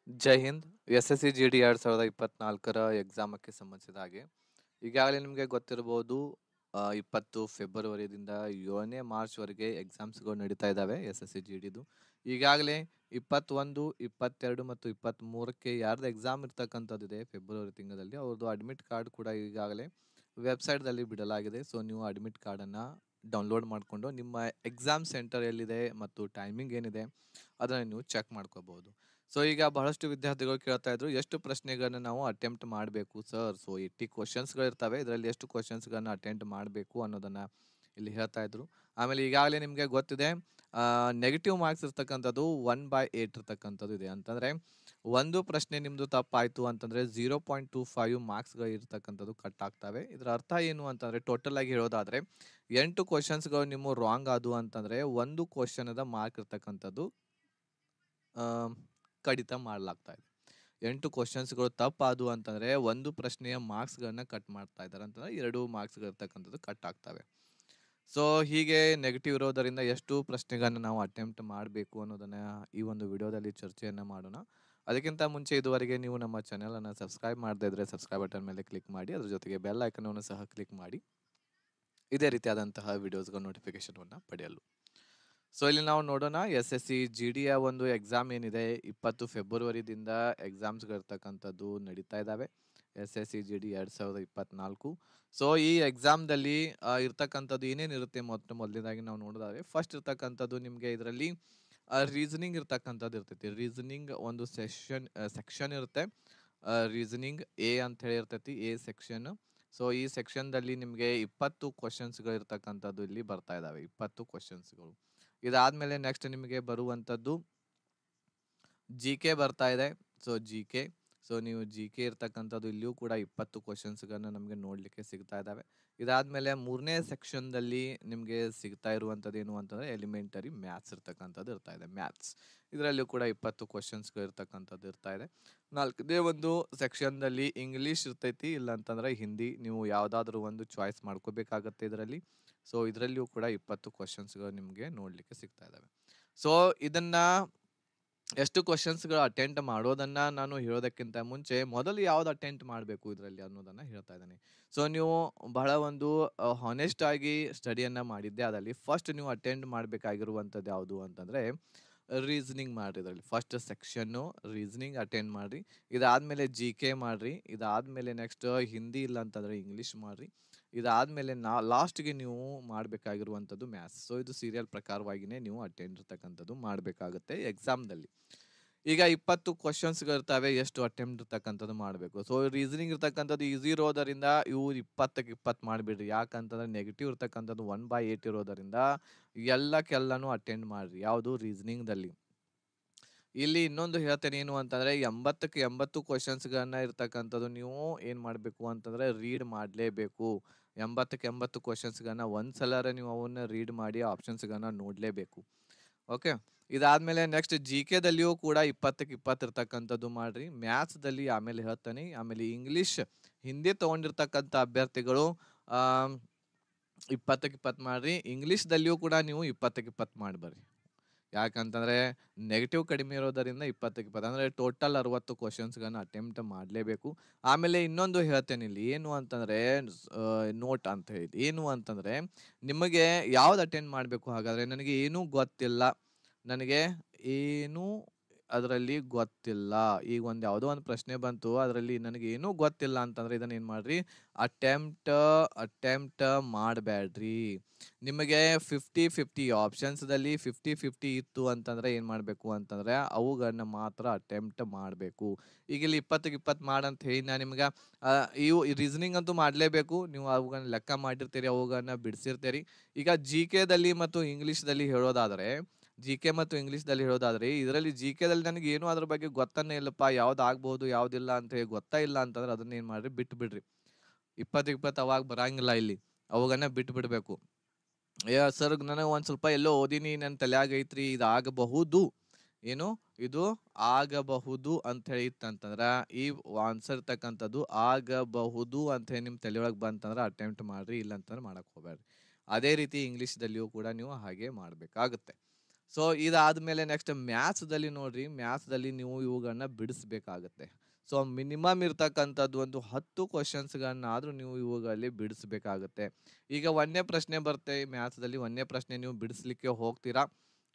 ಜೈ Hind. SSC GD 2024 ಎಕ್ಸಾಮಕ್ಕೆ ಸಂಬಂಧಿಸಿದ ಹಾಗೆ ಈಗಾಗಲೇ ನಿಮಗೆ ಗೊತ್ತಿರಬಹುದು 20 ಫೆಬ್ರವರಿದಿಂದ 7ನೇ ಮಾರ್ಚ್ವರೆಗೆ ಎಕ್ಸಾಮ್ಸ್ಗಳು ನಡೀತಾ ಇದ್ದಾವೆ SSC GDದು. ಈಗಾಗಲೇ 21, 22 ಮತ್ತು 23ಕ್ಕೆ ಯಾರ್ದು ಎಕ್ಸಾಮ್ ಇರ್ತಕ್ಕಂಥದ್ದಿದೆ ಫೆಬ್ರವರಿ ತಿಂಗಳಲ್ಲಿ ಅವ್ರದ್ದು ಅಡ್ಮಿಟ್ ಕಾರ್ಡ್ ಕೂಡ ಈಗಾಗಲೇ ವೆಬ್ಸೈಟ್ದಲ್ಲಿ ಬಿಡಲಾಗಿದೆ. ಸೊ ನೀವು ಅಡ್ಮಿಟ್ ಕಾರ್ಡನ್ನು ಡೌನ್ಲೋಡ್ ಮಾಡಿಕೊಂಡು ನಿಮ್ಮ ಎಕ್ಸಾಮ್ ಸೆಂಟರ್ ಎಲ್ಲಿದೆ ಮತ್ತು ಟೈಮಿಂಗ್ ಏನಿದೆ ಅದನ್ನು ನೀವು ಚೆಕ್ ಮಾಡ್ಕೋಬಹುದು. ಸೊ ಈಗ ಬಹಳಷ್ಟು ವಿದ್ಯಾರ್ಥಿಗಳು ಕೇಳ್ತಾ ಇದ್ರು, ಎಷ್ಟು ಪ್ರಶ್ನೆಗಳನ್ನ ನಾವು ಅಟೆಂಪ್ಟ್ ಮಾಡಬೇಕು ಸರ್? ಸೊ 80 ಕ್ವಶನ್ಸ್ಗಳು ಇರ್ತವೆ, ಇದರಲ್ಲಿ ಎಷ್ಟು ಕ್ವಶನ್ಸ್ಗಳನ್ನ ಅಟೆಂಪ್ಟ್ ಮಾಡಬೇಕು ಅನ್ನೋದನ್ನ ಇಲ್ಲಿ ಹೇಳ್ತಾ ಇದ್ರು. ಆಮೇಲೆ ಈಗಾಗಲೇ ನಿಮಗೆ ಗೊತ್ತಿದೆ, ನೆಗೆಟಿವ್ ಮಾರ್ಕ್ಸ್ ಇರ್ತಕ್ಕಂಥದ್ದು 1/8 ಇರ್ತಕ್ಕಂಥದ್ದು ಇದೆ. ಅಂತಂದ್ರೆ ಒಂದು ಪ್ರಶ್ನೆ ನಿಮ್ದು ತಪ್ಪಾಯ್ತು ಅಂತಂದ್ರೆ 0.25 ಮಾರ್ಕ್ಸ್ಗಳು ಇರ್ತಕ್ಕಂಥದ್ದು ಕಟ್ ಆಗ್ತವೆ. ಇದರ ಅರ್ಥ ಏನು ಅಂತಂದ್ರೆ ಟೋಟಲ್ ಆಗಿ ಹೇಳೋದಾದ್ರೆ 8 ಕ್ವಶನ್ಸ್ಗಳು ನಿಮ್ಮ ರಾಂಗ್ ಆದವು ಅಂತಂದ್ರೆ ಒಂದು ಕ್ವಶನದ ಮಾರ್ಕ್ ಇರ್ತಕ್ಕಂಥದ್ದು ಕಡಿತ ಮಾಡಲಾಗ್ತಾ ಇದೆ. 8 ಕ್ವಶನ್ಸ್ಗಳು ತಪ್ಪಾದವು ಅಂತಂದ್ರೆ ಒಂದು ಪ್ರಶ್ನೆಯ ಮಾರ್ಕ್ಸ್ಗಳನ್ನ ಕಟ್ ಮಾಡ್ತಾ ಇದ್ದಾರೆ, ಅಂತಂದ್ರೆ 2 ಮಾರ್ಕ್ಸ್ಗಳು ಇರ್ತಕ್ಕಂಥದ್ದು ಕಟ್ ಆಗ್ತವೆ. ಸೊ ಹೀಗೆ ನೆಗೆಟಿವ್ ಇರೋದರಿಂದ ಎಷ್ಟು ಪ್ರಶ್ನೆಗಳನ್ನ ನಾವು ಅಟೆಂಪ್ಟ್ ಮಾಡಬೇಕು ಅನ್ನೋದನ್ನ ಈ ಒಂದು ವಿಡಿಯೋದಲ್ಲಿ ಚರ್ಚೆಯನ್ನ ಮಾಡೋಣ. ಅದಕ್ಕಿಂತ ಮುಂಚೆ ಇದುವರೆಗೆ ನೀವು ನಮ್ಮ ಚಾನೆಲ್ ಅನ್ನು ಸಬ್ಸ್ಕ್ರೈಬ್ ಮಾಡದೇ ಇದ್ರೆ ಸಬ್ಸ್ಕ್ರೈಬ್ ಬಟನ್ ಮೇಲೆ ಕ್ಲಿಕ್ ಮಾಡಿ, ಅದ್ರ ಜೊತೆಗೆ ಬೆಲ್ ಐಕನ್ ಅನ್ನು ಸಹ ಕ್ಲಿಕ್ ಮಾಡಿ ಇದೇ ರೀತಿಯಾದಂತಹ ವಿಡಿಯೋಸ್ಗಳ ನೋಟಿಫಿಕೇಶನ್ ಪಡೆಯಲು. ಸೊ ಇಲ್ಲಿ ನಾವು ನೋಡೋಣ, SSC GDಯ ಒಂದು ಎಕ್ಸಾಮ್ ಏನಿದೆ 20 ಫೆಬ್ರವರಿದಿಂದ ಎಕ್ಸಾಮ್ಸ್ಗಳು ಇರ್ತಕ್ಕಂಥದ್ದು ನಡೀತಾ ಇದ್ದಾವೆ. SSC GD 2024. ಸೊ ಈ ಎಕ್ಸಾಮ್ದಲ್ಲಿ ಇರ್ತಕ್ಕಂಥದ್ದು ಏನೇನಿರುತ್ತೆ ಮೊದಲನೇದಾಗಿ ನಾವು ನೋಡೋದಾದ್ರೆ, ಫಸ್ಟ್ ಇರ್ತಕ್ಕಂಥದ್ದು ನಿಮಗೆ ಇದರಲ್ಲಿ ರೀಸನಿಂಗ್ ಇರ್ತಕ್ಕಂಥದ್ದು ಇರ್ತೈತಿ. ರೀಸನಿಂಗ್ ಒಂದು ಸೆಕ್ಷನ್ ಇರುತ್ತೆ, ರೀಸನಿಂಗ್ ಎ ಅಂತ ಹೇಳಿ ಇರ್ತೈತಿ, ಎ ಸೆಕ್ಷನ್. ಸೊ ಈ ಸೆಕ್ಷನ್ದಲ್ಲಿ ನಿಮಗೆ 20 ಕ್ವಶನ್ಸ್ಗಳು ಇರ್ತಕ್ಕಂಥದ್ದು ಇಲ್ಲಿ ಬರ್ತಾ ಇದಾವೆ, 20 ಕ್ವಶನ್ಸ್ಗಳು. ಇದಾದ್ಮೇಲೆ ನೆಕ್ಸ್ಟ್ ನಿಮಗೆ ಬರುವಂಥದ್ದು GK ಬರ್ತಾ ಇದೆ. ಸೊ GK, ಸೊ ನೀವು GK ಇರ್ತಕ್ಕಂಥದ್ದು ಇಲ್ಲಿಯೂ ಕೂಡ 20 ಕ್ವಶನ್ಸ್ಗಳನ್ನ ನಮಗೆ ನೋಡ್ಲಿಕ್ಕೆ ಸಿಗ್ತಾ ಇದ್ದಾವೆ. ಇದಾದ್ಮೇಲೆ 3ನೇ ಸೆಕ್ಷನ್ದಲ್ಲಿ ನಿಮಗೆ ಸಿಗ್ತಾ ಇರುವಂಥದ್ದು ಏನು ಅಂತಂದ್ರೆ ಎಲಿಮೆಂಟರಿ ಮ್ಯಾಥ್ಸ್ ಇರ್ತಕ್ಕಂಥದ್ದು ಇರ್ತಾ ಇದೆ, ಮ್ಯಾಥ್ಸ್. ಇದರಲ್ಲೂ ಕೂಡ 20 ಕ್ವಶನ್ಸ್ಗಳು ಇರ್ತಕ್ಕಂಥದ್ದು ಇರ್ತಾ ಇದೆ. 4ನೇ ಒಂದು ಸೆಕ್ಷನ್ದಲ್ಲಿ ಇಂಗ್ಲೀಷ್ ಇರ್ತೈತಿ, ಇಲ್ಲ ಅಂತಂದ್ರೆ ಹಿಂದಿ, ನೀವು ಯಾವ್ದಾದ್ರು ಒಂದು ಚಾಯ್ಸ್ ಮಾಡ್ಕೋಬೇಕಾಗತ್ತೆ ಇದರಲ್ಲಿ. ಸೊ ಇದರಲ್ಲಿಯೂ ಕೂಡ 20 ಕ್ವಶನ್ಸ್ಗಳು ನಿಮಗೆ ನೋಡ್ಲಿಕ್ಕೆ ಸಿಗ್ತಾ ಇದಾವೆ. ಸೊ ಇದನ್ನ ಎಷ್ಟು ಕ್ವಶನ್ಸ್ಗಳು ಅಟೆಂಡ್ ಮಾಡೋದನ್ನ ನಾನು ಹೇಳೋದಕ್ಕಿಂತ ಮುಂಚೆ ಮೊದಲು ಯಾವ್ದು ಅಟೆಂಡ್ ಮಾಡಬೇಕು ಇದರಲ್ಲಿ ಅನ್ನೋದನ್ನ ಹೇಳ್ತಾ ಇದ್ದೇನೆ. ಸೊ ನೀವು ಬಹಳ ಒಂದು ಹಾನೆಸ್ಟ್ ಆಗಿ ಸ್ಟಡಿಯನ್ನ ಮಾಡಿದ್ದೆ ಅದಲ್ಲಿ ಫಸ್ಟ್ ನೀವು ಅಟೆಂಡ್ ಮಾಡಬೇಕಾಗಿರುವಂಥದ್ದು ಯಾವುದು ಅಂತಂದ್ರೆ ರೀಸನಿಂಗ್ ಮಾಡ್ರಿ. ಇದರಲ್ಲಿ ಫಸ್ಟ್ ಸೆಕ್ಷನ್ನು ರೀಸನಿಂಗ್ ಅಟೆಂಡ್ ಮಾಡ್ರಿ. ಇದಾದ್ಮೇಲೆ GK ಮಾಡ್ರಿ. ಇದಾದ್ಮೇಲೆ ನೆಕ್ಸ್ಟ್ ಹಿಂದಿ ಇಲ್ಲ ಅಂತಂದ್ರೆ ಇಂಗ್ಲಿಷ್ ಮಾಡ್ರಿ. ಇದಾದ್ಮೇಲೆ ಲಾಸ್ಟ್ಗೆ ನೀವು ಮಾಡಬೇಕಾಗಿರುವಂಥದ್ದು ಮ್ಯಾಥ್ಸ್. ಸೊ ಇದು ಸೀರಿಯಲ್ ಪ್ರಕಾರವಾಗಿನೇ ನೀವು ಅಟೆಂಡ್ ಇರ್ತಕ್ಕಂಥದ್ದು ಮಾಡಬೇಕಾಗುತ್ತೆ ಎಕ್ಸಾಮ್ದಲ್ಲಿ. ಈಗ 20 ಕ್ವಶನ್ಸ್ಗಳು ಇರ್ತವೆ, ಎಷ್ಟು ಅಟೆಂಪ್ಟ್ ಇರ್ತಕ್ಕಂಥದ್ದು ಮಾಡಬೇಕು. ಸೊ ರೀಸನಿಂಗ್ ಇರ್ತಕ್ಕಂಥದ್ದು ಈಸಿ ಇರೋದರಿಂದ ಇವು 20ಕ್ಕೆ 20 ಮಾಡಿಬಿಡ್ರಿ. ಯಾಕಂತಂದ್ರೆ ನೆಗೆಟಿವ್ ಇರ್ತಕ್ಕಂಥದ್ದು 1/8 ಇರೋದರಿಂದ ಎಲ್ಲಕ್ಕೆಲ್ಲನೂ ಅಟೆಂಡ್ ಮಾಡ್ರಿ. ಯಾವುದು ರೀಸನಿಂಗ್ದಲ್ಲಿ. ಇಲ್ಲಿ ಇನ್ನೊಂದು ಹೇಳ್ತೇನೆ ಏನು ಅಂತಂದ್ರೆ 80ಕ್ಕೆ 80 ಕ್ವಶನ್ಸ್ಗಳನ್ನ ಇರ್ತಕ್ಕಂಥದ್ದು ನೀವು ಏನ್ ಮಾಡ್ಬೇಕು ಅಂತಂದ್ರೆ ರೀಡ್ ಮಾಡಲೇಬೇಕು. 80ಕ್ಕೆ 80 ಕ್ವಶನ್ಸ್ಗಳನ್ನ ಒಂದ್ಸಲ ನೀವು ಅವನ್ನ ರೀಡ್ ಮಾಡಿ ಆಪ್ಷನ್ಸ್ಗಳನ್ನ ನೋಡ್ಲೇಬೇಕು. ಓಕೆ, ಇದಾದ್ಮೇಲೆ ನೆಕ್ಸ್ಟ್ GKದಲ್ಲಿಯೂ ಕೂಡ 20ಕ್ಕೆ 20 ಇರ್ತಕ್ಕಂಥದ್ದು ಮಾಡ್ರಿ. ಮ್ಯಾಥ್ಸ್ದಲ್ಲಿ ಆಮೇಲೆ ಹೇಳ್ತಾನೆ. ಆಮೇಲೆ ಇಂಗ್ಲಿಷ್ ಹಿಂದಿ ತಗೊಂಡಿರ್ತಕ್ಕಂಥ ಅಭ್ಯರ್ಥಿಗಳು 20ಕ್ಕೆ 20 ಮಾಡ್ರಿ. ಇಂಗ್ಲಿಷ್ದಲ್ಲಿಯೂ ಕೂಡ ನೀವು 20ಕ್ಕೆ 20 ಮಾಡ್ಬರ್ರಿ. ಯಾಕಂತಂದ್ರೆ ನೆಗೆಟಿವ್ ಕಡಿಮೆ ಇರೋದರಿಂದ 20ಕ್ಕೆ 20 ಅಂದ್ರೆ ಟೋಟಲ್ 60 ಕ್ವಶನ್ಸ್ಗಳನ್ನ ಅಟೆಂಪ್ಟ್ ಮಾಡಲೇಬೇಕು. ಆಮೇಲೆ ಇನ್ನೊಂದು ಹೇಳ್ತೇನೆ ಇಲ್ಲಿ ಏನು ಅಂತಂದ್ರೆ ನೋಟ್ ಅಂತ ಹೇಳಿ, ಏನು ಅಂತಂದ್ರೆ ನಿಮಗೆ ಯಾವ್ದು ಅಟೆಂಡ್ ಮಾಡಬೇಕು. ಹಾಗಾದ್ರೆ ನನಗೆ ಏನೂ ಗೊತ್ತಿಲ್ಲ, ನನಗೆ ಏನೂ ಅದರಲ್ಲಿ ಗೊತ್ತಿಲ್ಲ, ಈಗ ಯಾವುದೋ ಒಂದು ಪ್ರಶ್ನೆ ಬಂತು ಅದರಲ್ಲಿ ನನಗೆ ಏನೂ ಗೊತ್ತಿಲ್ಲ ಅಂತಂದ್ರೆ ಇದನ್ನ ಏನು ಮಾಡ್ರಿ, ಅಟೆಂಪ್ಟ್ ಮಾಡಬೇಡ್ರಿ. ನಿಮಗೆ 50-50 ಆಪ್ಷನ್ಸ್ದಲ್ಲಿ 50-50 ಇತ್ತು ಅಂತಂದ್ರೆ ಏನು ಮಾಡಬೇಕು ಅಂತಂದ್ರೆ ಅವುಗಳನ್ನ ಮಾತ್ರ ಅಟೆಂಪ್ಟ್ ಮಾಡಬೇಕು. ಈಗ ಇಲ್ಲಿ 20ಕ್ಕೆ 20 ಮಾಡಂತ ಹೇಳಿ ನಾನು ನಿಮ್ಗೆ ಇವು ರೀಸನಿಂಗ್ ಅಂತೂ ಮಾಡಲೇಬೇಕು. ನೀವು ಅವುಗಳನ್ನ ಲೆಕ್ಕ ಮಾಡಿರ್ತೀರಿ, ಅವುಗಳನ್ನ ಬಿಡಿಸಿರ್ತೀರಿ. ಈಗ GKದಲ್ಲಿ ಮತ್ತು ಇಂಗ್ಲೀಷ್ದಲ್ಲಿ ಹೇಳೋದಾದ್ರೆ, GK ಮತ್ತು ಇಂಗ್ಲೀಷ್ದಲ್ಲಿ ಹೇಳೋದಾದ್ರೆ ಇದರಲ್ಲಿ GKದಲ್ಲಿ ನನಗೆ ಏನು ಅದ್ರ ಬಗ್ಗೆ ಗೊತ್ತನೇ ಇಲ್ಲಪ್ಪ, ಯಾವ್ದು ಆಗ್ಬಹುದು ಯಾವ್ದಿಲ್ಲ ಅಂತ ಹೇಳಿ ಗೊತ್ತಾ ಇಲ್ಲ ಅಂತಂದ್ರೆ ಅದನ್ನ ಏನ್ ಮಾಡ್ರಿ, ಬಿಟ್ಟು ಬಿಡ್ರಿ. 20ಕ್ಕೆ 20 ಅವಾಗ ಬರಂಗಿಲ್ಲ, ಇಲ್ಲಿ ಅವಾಗನ್ನ ಬಿಟ್ಟು ಬಿಡ್ಬೇಕು. ಸರ್ ನನಗೆ ಒಂದ್ ಸ್ವಲ್ಪ ಎಲ್ಲೋ ಓದಿನಿ, ನನ್ನ ತಲೆಯಾಗ ಐತ್ರಿ, ಇದಾಗಬಹುದು, ಏನು ಇದು ಆಗಬಹುದು ಅಂತ ಹೇಳಿ ಇತ್ತಂತಂದ್ರ ಈ ಆನ್ಸರ್ ಇರ್ತಕ್ಕಂಥದ್ದು ಆಗಬಹುದು ಅಂತ ಹೇಳಿ ನಿಮ್ ತಲೆಯೊಳಗೆ ಬಂತಂದ್ರೆ ಅಟೆಂಪ್ಟ್ ಮಾಡ್ರಿ, ಇಲ್ಲ ಅಂತಂದ್ರೆ ಮಾಡಕ್ ಹೋಗ್ಬೇಡ್ರಿ. ಅದೇ ರೀತಿ ಇಂಗ್ಲಿಷ್ದಲ್ಲಿಯೂ ಕೂಡ ನೀವು ಹಾಗೆ ಮಾಡ್ಬೇಕಾಗುತ್ತೆ. ಸೊ ಇದಾದ್ಮೇಲೆ ನೆಕ್ಸ್ಟ್ ಮ್ಯಾಥ್ಸ್ದಲ್ಲಿ ನೋಡ್ರಿ, ಮ್ಯಾಥ್ಸ್ದಲ್ಲಿ ನೀವು ಇವುಗಳನ್ನ ಬಿಡಿಸ್ಬೇಕಾಗತ್ತೆ. ಸೊ ಮಿನಿಮಮ್ ಇರ್ತಕ್ಕಂಥದ್ದು ಒಂದು 10 ಕ್ವಶನ್ಸ್ಗಳನ್ನಾದ್ರೂ ನೀವು ಇವುಗಳಲ್ಲಿ ಬಿಡಿಸ್ಬೇಕಾಗತ್ತೆ. ಈಗ ಒಂದನೇ ಪ್ರಶ್ನೆ ಬರುತ್ತೆ ಮ್ಯಾಥ್ಸ್ದಲ್ಲಿ, ಒಂದನೇ ಪ್ರಶ್ನೆ ನೀವು ಬಿಡಿಸ್ಲಿಕ್ಕೆ ಹೋಗ್ತೀರಾ,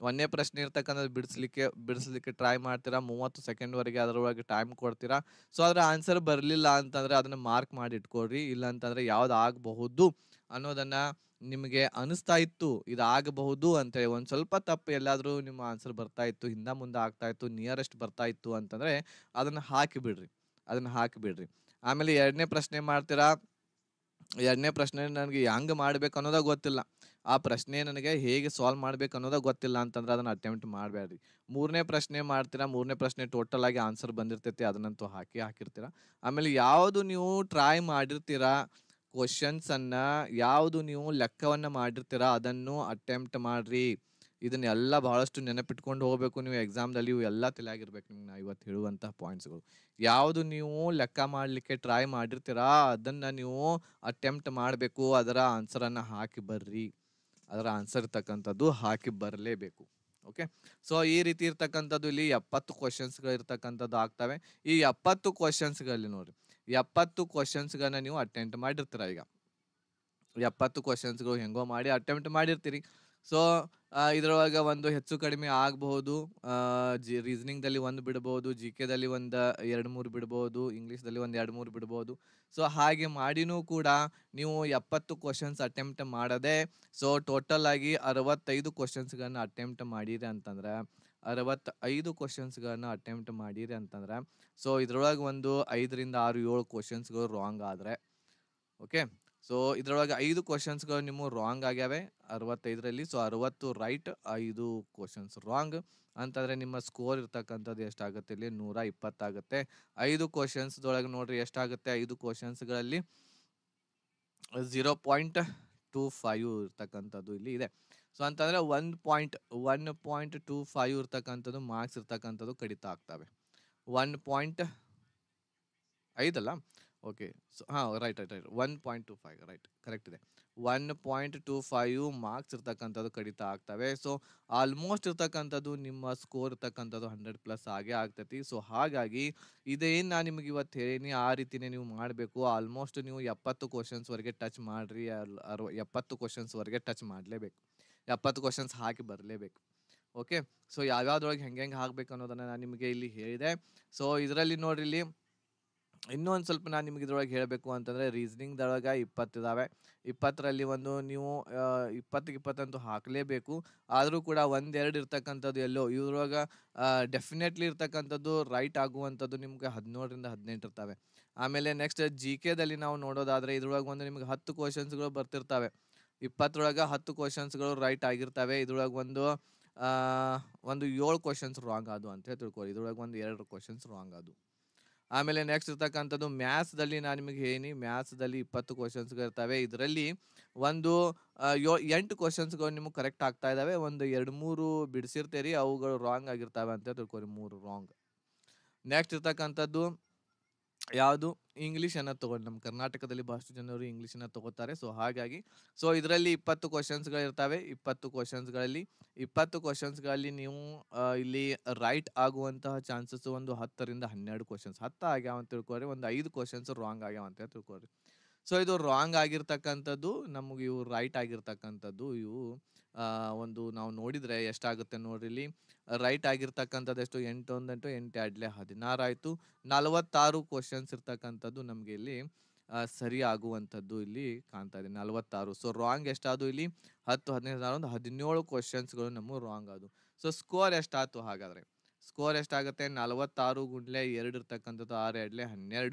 ಒಂದನೇ ಪ್ರಶ್ನೆ ಇರ್ತಕ್ಕಂಥದ್ದು ಬಿಡಿಸ್ಲಿಕ್ಕೆ ಟ್ರೈ ಮಾಡ್ತೀರಾ, 30 ಸೆಕೆಂಡ್ವರೆಗೆ ಅದರೊಳಗೆ ಟೈಮ್ ಕೊಡ್ತೀರಾ. ಸೊ ಅದ್ರ ಆನ್ಸರ್ ಬರಲಿಲ್ಲ ಅಂತಂದ್ರೆ ಅದನ್ನ ಮಾರ್ಕ್ ಮಾಡಿ ಇಟ್ಕೊಳ್ರಿ. ಇಲ್ಲ ಅಂತಂದ್ರೆ ಯಾವ್ದು ಆಗಬಹುದು ಅನ್ನೋದನ್ನ ನಿಮಗೆ ಅನಿಸ್ತಾ ಇತ್ತು ಇದಾಗಬಹುದು ಅಂತೇಳಿ, ಒಂದ್ ಸ್ವಲ್ಪ ತಪ್ಪು ಎಲ್ಲಾದ್ರೂ ನಿಮ್ಮ ಆನ್ಸರ್ ಬರ್ತಾ ಇತ್ತು, ಹಿಂದ ಮುಂದೆ ಆಗ್ತಾ ಇತ್ತು, ನಿಯರೆಸ್ಟ್ ಬರ್ತಾ ಇತ್ತು ಅಂತಂದ್ರೆ ಅದನ್ನ ಹಾಕಿ ಬಿಡ್ರಿ. ಆಮೇಲೆ ಎರಡನೇ ಪ್ರಶ್ನೆ ಮಾಡ್ತೀರಾ, ಎರಡನೇ ಪ್ರಶ್ನೆ ನನಗೆ ಹೆಂಗ್ ಮಾಡ್ಬೇಕು ಅನ್ನೋದ ಗೊತ್ತಿಲ್ಲ, ಆ ಪ್ರಶ್ನೆ ನನಗೆ ಹೇಗೆ ಸಾಲ್ವ್ ಮಾಡ್ಬೇಕು ಅನ್ನೋದ ಗೊತ್ತಿಲ್ಲ ಅಂತಂದ್ರೆ ಅದನ್ನ ಅಟೆಂಪ್ಟ್ ಮಾಡಬೇಡ್ರಿ. ಮೂರನೇ ಪ್ರಶ್ನೆ ಮಾಡ್ತೀರಾ, ಮೂರನೇ ಪ್ರಶ್ನೆ ಟೋಟಲ್ ಆಗಿ ಆನ್ಸರ್ ಬಂದಿರ್ತೈತಿ, ಅದನ್ನಂತೂ ಹಾಕಿರ್ತೀರಾ. ಆಮೇಲೆ ಯಾವುದು ನೀವು ಟ್ರೈ ಮಾಡಿರ್ತೀರಾ ಕ್ವಶನ್ಸ್ ಅನ್ನ, ಯಾವುದು ನೀವು ಲೆಕ್ಕವನ್ನ ಮಾಡಿರ್ತೀರಾ ಅದನ್ನು ಅಟೆಂಪ್ಟ್ ಮಾಡ್ರಿ. ಇದನ್ನೆಲ್ಲ ಬಹಳಷ್ಟು ನೆನಪಿಟ್ಕೊಂಡು ಹೋಗ್ಬೇಕು ನೀವು ಎಕ್ಸಾಮ್ದಲ್ಲಿ. ಇವು ಎಲ್ಲ ತಲೆಯಾಗಿರ್ಬೇಕು ನಿಮ್ಗೆ ನಾ ಇವತ್ತು ಹೇಳುವಂತಹ ಪಾಯಿಂಟ್ಸ್ಗಳು. ಯಾವುದು ನೀವು ಲೆಕ್ಕ ಮಾಡ್ಲಿಕ್ಕೆ ಟ್ರೈ ಮಾಡಿರ್ತೀರಾ ಅದನ್ನ ನೀವು ಅಟೆಂಪ್ಟ್ ಮಾಡಬೇಕು, ಅದರ ಆನ್ಸರನ್ನು ಹಾಕಿ ಬರ್ರಿ, ಅದರ ಆನ್ಸರ್ ಇರ್ತಕ್ಕಂಥದ್ದು ಹಾಕಿ ಬರಲೇಬೇಕು. ಓಕೆ, ಸೊ ಈ ರೀತಿ ಇರ್ತಕ್ಕಂಥದ್ದು ಇಲ್ಲಿ 70 ಕ್ವಶನ್ಸ್ಗಳು ಇರ್ತಕ್ಕಂಥದ್ದು ಆಗ್ತವೆ. ಈ 70 ಕ್ವಶನ್ಸ್ಗಳಲ್ಲಿ ನೋಡ್ರಿ, 70 ಕ್ವಶನ್ಸ್ಗಳನ್ನ ನೀವು ಅಟೆಂಪ್ಟ್ ಮಾಡಿರ್ತೀರ. ಈಗ 70 ಕ್ವಶನ್ಸ್ಗಳು ಹೆಂಗೋ ಮಾಡಿ ಅಟೆಂಪ್ಟ್ ಮಾಡಿರ್ತೀರಿ. ಸೊ ಇದ್ರೊಳಗೆ ಒಂದು ಹೆಚ್ಚು ಕಡಿಮೆ ಆಗಬಹುದು. ರೀಸನಿಂಗ್ದಲ್ಲಿ ಒಂದು ಬಿಡ್ಬೋದು, ಜಿ ಕೆದಲ್ಲಿ ಒಂದು 2-3 ಬಿಡ್ಬೋದು, ಇಂಗ್ಲೀಷ್ದಲ್ಲಿ ಒಂದು 2-3 ಬಿಡ್ಬೋದು. ಸೊ ಹಾಗೆ ಮಾಡಿನೂ ಕೂಡ ನೀವು 70 ಕ್ವಶನ್ಸ್ ಅಟೆಂಪ್ಟ್ ಮಾಡದೆ, ಸೊ ಟೋಟಲ್ ಆಗಿ 65 ಕ್ವಶನ್ಸ್ಗಳನ್ನ ಅಟೆಂಪ್ಟ್ ಮಾಡಿರಿ ಅಂತಂದ್ರೆ 65 ಕ್ವಶನ್ಸ್ಗಳನ್ನ ಅಟೆಂಪ್ಟ್ ಮಾಡಿರಿ ಅಂತಂದ್ರೆ ಸೊ ಇದ್ರೊಳಗೆ ಒಂದು 5ರಿಂದ 6, 7 ಕ್ವಶನ್ಸ್ಗಳು ರಾಂಗ್ ಆದ್ರೆ, ಓಕೆ, ಸೊ ಇದ್ರೊಳಗೆ 5 ಕ್ವಶನ್ಸ್ಗಳು ನಿಮ್ಮ ರಾಂಗ್ ಆಗ್ಯಾವೆ 65ರಲ್ಲಿ. ಸೊ 60 ರೈಟ್, 5 ಕ್ವಶನ್ಸ್ ರಾಂಗ್ ಅಂತಂದ್ರೆ ನಿಮ್ಮ ಸ್ಕೋರ್ ಇರ್ತಕ್ಕಂಥದ್ದು ಎಷ್ಟಾಗುತ್ತೆ ಇಲ್ಲಿ 120 ಆಗುತ್ತೆ. 5 ಕ್ವಶನ್ಸ್ದೊಳಗೆ ನೋಡ್ರಿ ಎಷ್ಟಾಗುತ್ತೆ, 5 ಕ್ವಶನ್ಸ್ಗಳಲ್ಲಿ 0.25 ಇರ್ತಕ್ಕಂಥದ್ದು ಇಲ್ಲಿ ಇದೆ. ಸೊ ಅಂತಂದ್ರೆ 1.25 ಇರ್ತಕ್ಕಂಥದ್ದು ಮಾರ್ಕ್ಸ್ ಇರ್ತಕ್ಕಂಥದ್ದು ಕಡಿತ ಆಗ್ತವೆ. 1.5 ಅಲ್ಲ, ಓಕೆ, ಸೊ ಹಾಂ, ರೈಟ್ 1.25, ರೈಟ್, ಕರೆಕ್ಟ್ ಇದೆ. 1.25 ಮಾರ್ಕ್ಸ್ ಇರ್ತಕ್ಕಂಥದ್ದು ಕಡಿತ ಆಗ್ತವೆ. ಸೊ ಆಲ್ಮೋಸ್ಟ್ ಇರ್ತಕ್ಕಂಥದ್ದು ನಿಮ್ಮ ಸ್ಕೋರ್ ಇರ್ತಕ್ಕಂಥದ್ದು 100+ ಆಗೇ ಆಗ್ತೈತಿ. ಸೊ ಹಾಗಾಗಿ ಇದೇನು ನಾನು ನಿಮಗೆ ಇವತ್ತು ಹೇಳೀನಿ ಆ ರೀತಿನೇ ನೀವು ಮಾಡಬೇಕು. ಆಲ್ಮೋಸ್ಟ್ ನೀವು 70 ಕ್ವಶನ್ಸ್ವರೆಗೆ ಟಚ್ ಮಾಡಿರಿ, 70 ಕ್ವಶನ್ಸ್ವರೆಗೆ ಟಚ್ ಮಾಡಲೇಬೇಕು, 70 ಕ್ವಶನ್ಸ್ ಹಾಕಿ ಬರಲೇಬೇಕು. ಓಕೆ, ಸೊ ಯಾವ್ಯಾವ್ದ್ರೊಳಗೆ ಹೆಂಗೆ ಹಾಕ್ಬೇಕು ಅನ್ನೋದನ್ನು ನಾನು ನಿಮಗೆ ಇಲ್ಲಿ ಹೇಳಿದೆ. ಸೊ ಇದರಲ್ಲಿ ನೋಡ್ರಿ, ಇಲ್ಲಿ ಇನ್ನೊಂದು ಸ್ವಲ್ಪ ನಾನು ನಿಮ್ಗೆ ಇದ್ರೊಳಗೆ ಹೇಳಬೇಕು ಅಂತಂದರೆ, ರೀಸನಿಂಗ್ದೊಳಗೆ 20 ಇದ್ದಾವೆ. 20ರಲ್ಲಿ ಒಂದು ನೀವು 20ಕ್ಕೆ 20 ಅಂತೂ ಹಾಕಲೇಬೇಕು. ಆದರೂ ಕೂಡ ಒಂದೆರಡು ಇರ್ತಕ್ಕಂಥದ್ದು ಎಲ್ಲೋ ಇದ್ರೊಳಗೆ ಡೆಫಿನೆಟ್ಲಿ ಇರ್ತಕ್ಕಂಥದ್ದು ರೈಟ್ ಆಗುವಂಥದ್ದು ನಿಮ್ಗೆ 17ರಿಂದ 18 ಇರ್ತವೆ. ಆಮೇಲೆ ನೆಕ್ಸ್ಟ್ ಜಿ ಕೆದಲ್ಲಿ ನಾವು ನೋಡೋದಾದರೆ ಇದ್ರೊಳಗೆ ಒಂದು ನಿಮ್ಗೆ 10 ಕ್ವಶನ್ಸ್ಗಳು ಬರ್ತಿರ್ತವೆ. 20ರೊಳಗೆ 10 ಕ್ವಶನ್ಸ್ಗಳು ರೈಟ್ ಆಗಿರ್ತವೆ. ಇದ್ರೊಳಗೆ ಒಂದು 7 ಕ್ವಶನ್ಸ್ ರಾಂಗ್ ಆದವು ಅಂತ ಹೇಳಿ ತಿಳ್ಕೊಳ್ಳಿ. ಇದ್ರೊಳಗೆ ಒಂದು 2 ಕ್ವಶನ್ಸ್ ರಾಂಗ್ ಆದವು. ಆಮೇಲೆ ನೆಕ್ಸ್ಟ್ ಇರ್ತಕ್ಕಂಥದ್ದು ಮ್ಯಾಥ್ಸ್ದಲ್ಲಿ ನಾನು ನಿಮಗೆ ಹೇಳಿ, ಮ್ಯಾಥ್ಸ್ದಲ್ಲಿ 20 ಕ್ವಶನ್ಸ್ಗಳು ಇರ್ತವೆ. ಇದರಲ್ಲಿ ಒಂದು 8 ಕ್ವಶನ್ಸ್ಗಳು ನಿಮಗೆ ಕರೆಕ್ಟ್ ಆಗ್ತಾ ಇದ್ದಾವೆ, ಒಂದು 2-3 ಬಿಡಿಸಿರ್ತೀರಿ, ಅವುಗಳು ರಾಂಗ್ ಆಗಿರ್ತವೆ ಅಂತ ತಿಳ್ಕೊರಿ, 3 ರಾಂಗ್. ನೆಕ್ಸ್ಟ್ ಇರ್ತಕ್ಕಂಥದ್ದು ಯಾವುದು, ಇಂಗ್ಲೀಷನ್ನು ತಗೊಂಡು, ನಮ್ಮ ಕರ್ನಾಟಕದಲ್ಲಿ ಬಹಳಷ್ಟು ಜನರು ಇಂಗ್ಲೀಷನ್ನು ತಗೋತಾರೆ. ಸೊ ಹಾಗಾಗಿ ಸೊ ಇದರಲ್ಲಿ 20 ಕ್ವಶನ್ಸ್ಗಳು ಇರ್ತವೆ. 20 ಕ್ವಶನ್ಸ್ಗಳಲ್ಲಿ ನೀವು ಇಲ್ಲಿ ರೈಟ್ ಆಗುವಂತಹ ಚಾನ್ಸಸ್ ಒಂದು 10ರಿಂದ 12 ಕ್ವಶನ್ಸ್, 10 ಆಗ್ಯಾವ ಅಂತ ತಿಳ್ಕೊರಿ, ಒಂದು 5 ಕ್ವಶನ್ಸ್ ರಾಂಗ್ ಆಗ್ಯಾವ ಅಂತ ತಿಳ್ಕೊರಿ. ಸೊ ಇದು ರಾಂಗ್ ಆಗಿರ್ತಕ್ಕಂಥದ್ದು, ನಮಗೆ ಇವು ರೈಟ್ ಆಗಿರ್ತಕ್ಕಂಥದ್ದು, ಇವು ಒಂದು ನಾವು ನೋಡಿದರೆ ಎಷ್ಟಾಗುತ್ತೆ ನೋಡ್ರಿ, ಇಲ್ಲಿ ರೈಟ್ ಆಗಿರ್ತಕ್ಕಂಥದ್ದು ಎಷ್ಟು, 8 1 8 8 2 16 ಆಯಿತು. 46 ಕ್ವಶನ್ಸ್ ಇರ್ತಕ್ಕಂಥದ್ದು ನಮಗೆ ಇಲ್ಲಿ ಸರಿ ಆಗುವಂಥದ್ದು ಇಲ್ಲಿ ಕಾಣ್ತಾ ಇದೆ, 46. ಸೊ ರಾಂಗ್ ಎಷ್ಟಾದವು ಇಲ್ಲಿ 10 15 17 ಕ್ವಶನ್ಸ್ಗಳು ನಮಗೆ ರಾಂಗ್ ಆದವು. ಸೊ ಸ್ಕೋರ್ ಎಷ್ಟಾಯ್ತು ಹಾಗಾದರೆ, ಸ್ಕೋರ್ ಎಷ್ಟಾಗುತ್ತೆ, 46 ಗುಂಡ್ಲೆ 2 ಇರ್ತಕ್ಕಂಥದ್ದು 6 2 12,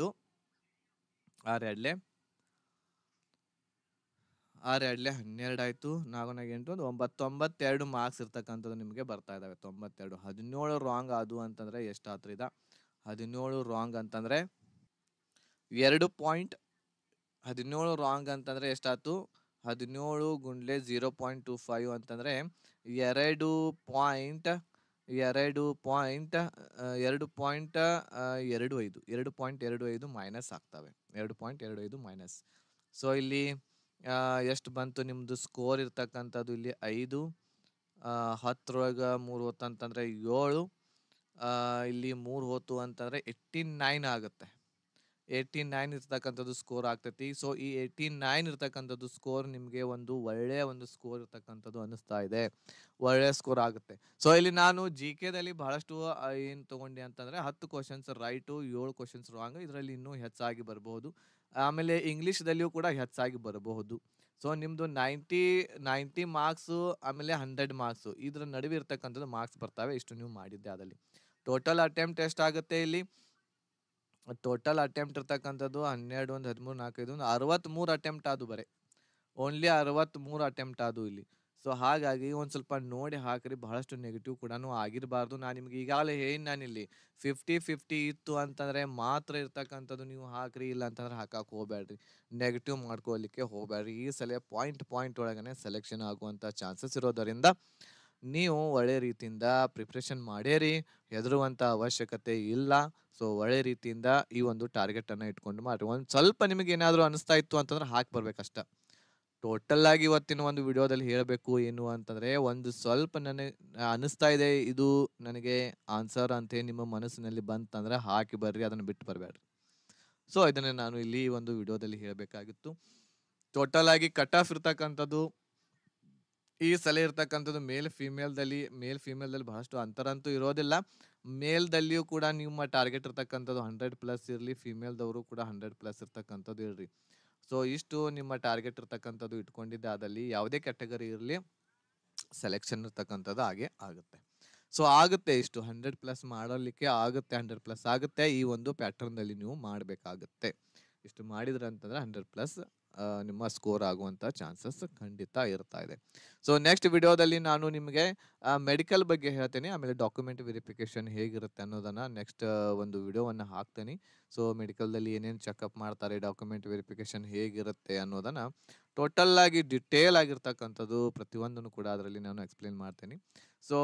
6 2 12 ಆಯಿತು, 4 8 92 ಮಾರ್ಕ್ಸ್ ಇರ್ತಕ್ಕಂಥದ್ದು ನಿಮಗೆ ಬರ್ತಾ ಇದ್ದಾವೆ. 92, 17 ರಾಂಗ್ ಆದವು ಅಂತಂದರೆ ಎಷ್ಟಾತ್ರಿ ಇದ, 17 ರಾಂಗ್ ಅಂತಂದರೆ 17 ರಾಂಗ್ ಅಂತಂದರೆ ಎಷ್ಟಾಯ್ತು, 17 ಗುಂಡ್ಲೆ 0.25 ಅಂತಂದರೆ 2.25 ಮೈನಸ್ ಆಗ್ತವೆ, 2.25 ಮೈನಸ್. ಸೊ ಇಲ್ಲಿ ಎಷ್ಟು ಬಂತು ನಿಮ್ಮದು ಸ್ಕೋರ್ ಇರ್ತಕ್ಕಂಥದ್ದು ಇಲ್ಲಿ 5, 10ರೊಳಗೆ 3 ಹೊತ್ತು ಅಂತಂದರೆ 7, ಇಲ್ಲಿ 3 ಹೊತ್ತು ಅಂತಂದರೆ 89 ಆಗುತ್ತೆ. 89 ಇರ್ತಕ್ಕಂಥದ್ದು ಸ್ಕೋರ್ ಆಗ್ತೈತಿ. ಸೊ ಈ 89 ಇರ್ತಕ್ಕಂಥದ್ದು ಸ್ಕೋರ್ ನಿಮಗೆ ಒಂದು ಒಳ್ಳೆಯ ಒಂದು ಸ್ಕೋರ್ ಇರ್ತಕ್ಕಂಥದ್ದು ಅನಿಸ್ತಾ ಇದೆ, ಒಳ್ಳೆಯ ಸ್ಕೋರ್ ಆಗುತ್ತೆ. ಸೊ ಇಲ್ಲಿ ನಾನು GKದಲ್ಲಿ ಬಹಳಷ್ಟು ಏನು ತೊಗೊಂಡೆ ಅಂತಂದರೆ 10 ಕ್ವಶನ್ಸ್ ರೈಟು, 7 ಕ್ವಶನ್ಸ್ ರಾಂಗ್. ಇದರಲ್ಲಿ ಇನ್ನೂ ಹೆಚ್ಚಾಗಿ ಬರಬಹುದು. ಆಮೇಲೆ ಇಂಗ್ಲೀಷ್ದಲ್ಲಿಯೂ ಕೂಡ ಹೆಚ್ಚಾಗಿ ಬರಬಹುದು. ಸೊ ನಿಮ್ಮದು 90 ಮಾರ್ಕ್ಸು ಆಮೇಲೆ 100 ಮಾರ್ಕ್ಸು ಇದರ ನಡುವೆ ಇರ್ತಕ್ಕಂಥದ್ದು ಮಾರ್ಕ್ಸ್ ಬರ್ತವೆ. ಇಷ್ಟು ನೀವು ಮಾಡಿದ್ದೆ ಆದಲ್ಲಿ ಟೋಟಲ್ ಅಟೆಂಪ್ಟ್ ಎಷ್ಟಾಗುತ್ತೆ ಇಲ್ಲಿ? ಟೋಟಲ್ ಅಟೆಂಪ್ಟ್ ಇರ್ತಕ್ಕಂಥದ್ದು 12, 1, 13, 4, 5, 63 ಅಟೆಂಪ್ಟ್ ಆದು ಬರೀ ಓನ್ಲಿ 63 ಅಟೆಂಪ್ಟ್ ಆದು ಇಲ್ಲಿ. ಸೊ ಹಾಗಾಗಿ ಒಂದು ಸ್ವಲ್ಪ ನೋಡಿ ಹಾಕ್ರಿ. ಬಹಳಷ್ಟು ನೆಗೆಟಿವ್ ಕೂಡ ಆಗಿರಬಾರ್ದು. ನಾನು ನಿಮ್ಗೆ ಈಗಾಗಲೇ ಹೇಳಿ ನಾನಿಲ್ಲಿ 50-50 ಇತ್ತು ಅಂತಂದರೆ ಮಾತ್ರ ಇರ್ತಕ್ಕಂಥದ್ದು ನೀವು ಹಾಕ್ರಿ, ಇಲ್ಲ ಅಂತಂದ್ರೆ ಹಾಕಕ್ಕೆ ಹೋಗ್ಬೇಡ್ರಿ, ನೆಗೆಟಿವ್ ಮಾಡ್ಕೊಳ್ಳಿಕ್ಕೆ ಹೋಗ್ಬೇಡ್ರಿ. ಈ ಸಲ ಪಾಯಿಂಟ್ ಒಳಗನೆ ಸೆಲೆಕ್ಷನ್ ಆಗುವಂಥ ಚಾನ್ಸಸ್ ಇರೋದರಿಂದ ನೀವು ಒಳ್ಳೆ ರೀತಿಯಿಂದ ಪ್ರಿಪ್ರೇಷನ್ ಮಾಡೇರಿ, ಹೆದರುವಂಥ ಅವಶ್ಯಕತೆ ಇಲ್ಲ. ಸೊ ಒಳ್ಳೆ ರೀತಿಯಿಂದ ಈ ಒಂದು ಟಾರ್ಗೆಟನ್ನು ಇಟ್ಕೊಂಡು ಮಾಡಿರಿ. ಒಂದು ಸ್ವಲ್ಪ ನಿಮಗೆ ಏನಾದರೂ ಅನಿಸ್ತಾ ಇತ್ತು ಅಂತಂದ್ರೆ ಹಾಕಿ ಬರ್ಬೇಕಷ್ಟ. ಟೋಟಲ್ ಆಗಿ ಇವತ್ತಿನ ಒಂದು ವಿಡಿಯೋದಲ್ಲಿ ಹೇಳಬೇಕು ಏನು ಅಂತಂದರೆ, ಒಂದು ಸ್ವಲ್ಪ ನನಗೆ ಅನಿಸ್ತಾ ಇದೆ ಇದು ನನಗೆ ಆನ್ಸರ್ ಅಂತ ನಿಮ್ಮ ಮನಸ್ಸಿನಲ್ಲಿ ಬಂತಂದರೆ ಹಾಕಿ ಬರ್ರಿ, ಅದನ್ನು ಬಿಟ್ಟು ಬರಬೇಡ್ರಿ. ಸೊ ಇದನ್ನೇ ನಾನು ಇಲ್ಲಿ ಒಂದು ವಿಡಿಯೋದಲ್ಲಿ ಹೇಳಬೇಕಾಗಿತ್ತು. ಟೋಟಲ್ ಆಗಿ ಕಟ್ ಆಫ್ ಇರ್ತಕ್ಕಂಥದ್ದು ಈ ಸಲ ಇರ್ತಕ್ಕಂಥದ್ದು ಮೇಲ್ ಫಿಮೇಲ್ದಲ್ಲಿ ಬಹಳಷ್ಟು ಅಂತರ ಅಂತೂ ಇರೋದಿಲ್ಲ. ಮೇಲ್ದಲ್ಲಿಯೂ ಕೂಡ ನಿಮ್ಮ ಟಾರ್ಗೆಟ್ ಇರ್ತಕ್ಕಂಥದ್ದು 100+ ಇರಲಿ, ಫಿಮೇಲ್ದವರು ಕೂಡ 100+ ಇರ್ತಕ್ಕಂಥದ್ದು ಇರಲಿ. ಸೊ ಇಷ್ಟು ನಿಮ್ಮ ಟಾರ್ಗೆಟ್ ಇರ್ತಕ್ಕಂಥದ್ದು ಇಟ್ಕೊಂಡಿದ್ದೆ ಆದಲ್ಲಿ ಯಾವುದೇ ಕ್ಯಾಟಗರಿ ಇರಲಿ ಸೆಲೆಕ್ಷನ್ ಇರ್ತಕ್ಕಂಥದ್ದು ಹಾಗೆ ಆಗುತ್ತೆ. ಸೊ ಆಗುತ್ತೆ, ಇಷ್ಟು 100+ ಮಾಡಲಿಕ್ಕೆ ಆಗುತ್ತೆ, 100+ ಆಗುತ್ತೆ. ಈ ಒಂದು ಪ್ಯಾಟರ್ನ್ದಲ್ಲಿ ನೀವು ಮಾಡಬೇಕಾಗುತ್ತೆ. ಇಷ್ಟು ಮಾಡಿದ್ರೆ ಅಂತಂದ್ರೆ 100+ ನಿಮ್ಮ ಸ್ಕೋರ್ ಆಗುವಂಥ ಚಾನ್ಸಸ್ ಖಂಡಿತ ಇರ್ತಾ ಇದೆ. ಸೊ ನೆಕ್ಸ್ಟ್ ವಿಡಿಯೋದಲ್ಲಿ ನಾನು ನಿಮಗೆ ಮೆಡಿಕಲ್ ಬಗ್ಗೆ ಹೇಳ್ತೇನೆ, ಆಮೇಲೆ ಡಾಕ್ಯುಮೆಂಟ್ ವೆರಿಫಿಕೇಶನ್ ಹೇಗಿರುತ್ತೆ ಅನ್ನೋದನ್ನು ನೆಕ್ಸ್ಟ್ ಒಂದು ವಿಡಿಯೋವನ್ನು ಹಾಕ್ತೇನೆ. ಸೊ ಮೆಡಿಕಲ್ದಲ್ಲಿ ಏನೇನು ಚೆಕಪ್ ಮಾಡ್ತಾರೆ, ಡಾಕ್ಯುಮೆಂಟ್ ವೆರಿಫಿಕೇಶನ್ ಹೇಗಿರುತ್ತೆ ಅನ್ನೋದನ್ನು ಟೋಟಲ್ ಆಗಿ ಡಿಟೇಲ್ ಆಗಿರ್ತಕ್ಕಂಥದ್ದು ಪ್ರತಿಯೊಂದನ್ನು ಕೂಡ ಅದರಲ್ಲಿ ನಾನು ಎಕ್ಸ್ಪ್ಲೇನ್ ಮಾಡ್ತೇನೆ. ಸೊ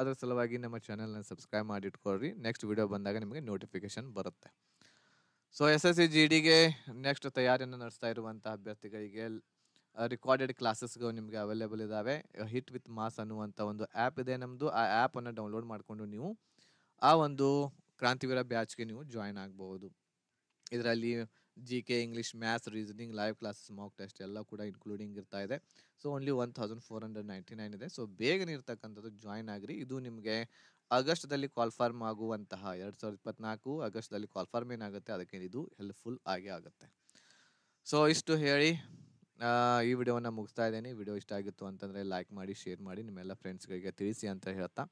ಅದರ ಸಲುವಾಗಿ ನಮ್ಮ ಚಾನಲ್ನ ಸಬ್ಸ್ಕ್ರೈಬ್ ಮಾಡಿ ಇಟ್ಕೊಳ್ರಿ. ನೆಕ್ಸ್ಟ್ ವಿಡಿಯೋ ಬಂದಾಗ ನಿಮಗೆ ನೋಟಿಫಿಕೇಶನ್ ಬರುತ್ತೆ. ಸೊ SSC GDಗೆ ನೆಕ್ಸ್ಟ್ ತಯಾರಿಯನ್ನು ನಡೆಸ್ತಾ ಇರುವಂಥ ಅಭ್ಯರ್ಥಿಗಳಿಗೆ ರಿಕಾರ್ಡೆಡ್ ಕ್ಲಾಸಸ್ಗಳು ನಿಮಗೆ ಅವೈಲೇಬಲ್ ಇದ್ದಾವೆ. ಹಿಟ್ ವಿತ್ ಮಾಸ್ ಅನ್ನುವಂಥ ಒಂದು ಆ್ಯಪ್ ಇದೆ ನಮ್ಮದು. ಆ ಆ್ಯಪನ್ನು ಡೌನ್ಲೋಡ್ ಮಾಡಿಕೊಂಡು ನೀವು ಆ ಒಂದು ಕ್ರಾಂತಿವೀರ ಬ್ಯಾಚ್ಗೆ ನೀವು ಜಾಯ್ನ್ ಆಗ್ಬೋದು. ಇದರಲ್ಲಿ GK, English, maths, reasoning, live classes, mock test ಎಲ್ಲ ಕೂಡ ಇನ್ಕ್ಲೂಡಿಂಗ್ ಇರ್ತಾ ಇದೆ. ಸೊ ಓನ್ಲಿ 1499 ಇದೆ. ಸೊ ಬೇಗನೆ ಇರ್ತಕ್ಕಂಥದ್ದು ಜಾಯ್ನ್ ಆಗಿರಿ. ಇದು ನಿಮಗೆ ಆಗಸ್ಟ್ದಲ್ಲಿ ಕಾಲ್ಫಾರ್ಮ್ ಆಗುವಂತಹ 2024 ಆಗಸ್ಟ್ದಲ್ಲಿ ಕಾಲ್ಫಾರ್ಮ್ ಏನಾಗುತ್ತೆ ಅದಕ್ಕೆ ಇದು ಹೆಲ್ಪ್ಫುಲ್ ಆಗೇ ಆಗುತ್ತೆ. ಸೊ ಇಷ್ಟು ಹೇಳಿ ಈ ವಿಡಿಯೋವನ್ನು ಮುಗಿಸ್ತಾ ಇದ್ದೀನಿ. ವಿಡಿಯೋ ಇಷ್ಟ ಆಗಿತ್ತು ಅಂತಂದರೆ ಲೈಕ್ ಮಾಡಿ, ಶೇರ್ ಮಾಡಿ, ನಿಮ್ಮೆಲ್ಲ ಫ್ರೆಂಡ್ಸ್ಗಳಿಗೆ ತಿಳಿಸಿ ಅಂತ ಹೇಳ್ತಾ,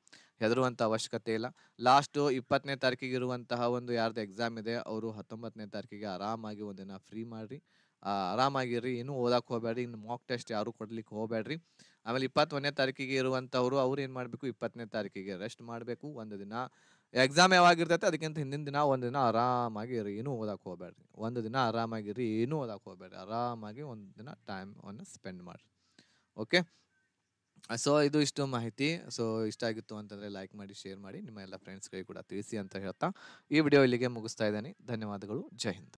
ಹೆದರುವಂಥ ಅವಶ್ಯಕತೆ ಇಲ್ಲ. ಲಾಸ್ಟು 20ನೇ ತಾರೀಕಿಗೆ ಇರುವಂತಹ ಒಂದು ಯಾರ್ದು ಎಕ್ಸಾಮ್ ಇದೆ ಅವರು 19ನೇ ತಾರೀಕಿಗೆ ಆರಾಮಾಗಿ ಒಂದಿನ ಫ್ರೀ ಮಾಡಿರಿ, ಆರಾಮಾಗಿರ್ರಿ, ಏನೂ ಓದಕ್ಕೆ ಹೋಗಬೇಡ್ರಿ. ಇನ್ನು ಮಾಕ್ ಟೆಸ್ಟ್ ಯಾರು ಕೊಡ್ಲಿಕ್ಕೆ ಹೋಗಬೇಡ್ರಿ. ಆಮೇಲೆ 21ನೇ ತಾರೀಕಿಗೆ ಇರುವಂಥವ್ರು ಅವ್ರು ಏನು ಮಾಡಬೇಕು, 20ನೇ ತಾರೀಕಿಗೆ ರೆಸ್ಟ್ ಮಾಡಬೇಕು. ಒಂದು ದಿನ ಎಕ್ಸಾಮ್ ಯಾವಾಗಿರ್ತೈತೆ ಅದಕ್ಕಿಂತ ಹಿಂದಿನ ದಿನ ಒಂದು ದಿನ ಆರಾಮಾಗಿ ಇರಿ, ಏನೂ ಓದಕ್ಕೆ ಹೋಗಬೇಡ್ರಿ. ಒಂದು ದಿನ ಆರಾಮಾಗಿರಿ, ಏನೂ ಓದಕ್ಕೆ ಹೋಗಬೇಡ್ರಿ, ಆರಾಮಾಗಿ ಒಂದು ದಿನ ಟೈಮನ್ನು ಸ್ಪೆಂಡ್ ಮಾಡಿರಿ. ಓಕೆ, ಸೊ ಇದು ಇಷ್ಟು ಮಾಹಿತಿ. ಸೊ ಇಷ್ಟ ಆಗಿತ್ತು ಅಂತಂದರೆ ಲೈಕ್ ಮಾಡಿ, ಶೇರ್ ಮಾಡಿ, ನಿಮ್ಮ ಎಲ್ಲ ಫ್ರೆಂಡ್ಸ್ಗಳಿಗೆ ಕೂಡ ತಿಳಿಸಿ ಅಂತ ಹೇಳ್ತಾ ಈ ವಿಡಿಯೋ ಇಲ್ಲಿಗೆ ಮುಗಿಸ್ತಾ ಇದ್ದೀನಿ. ಧನ್ಯವಾದಗಳು. ಜೈ ಹಿಂದ್.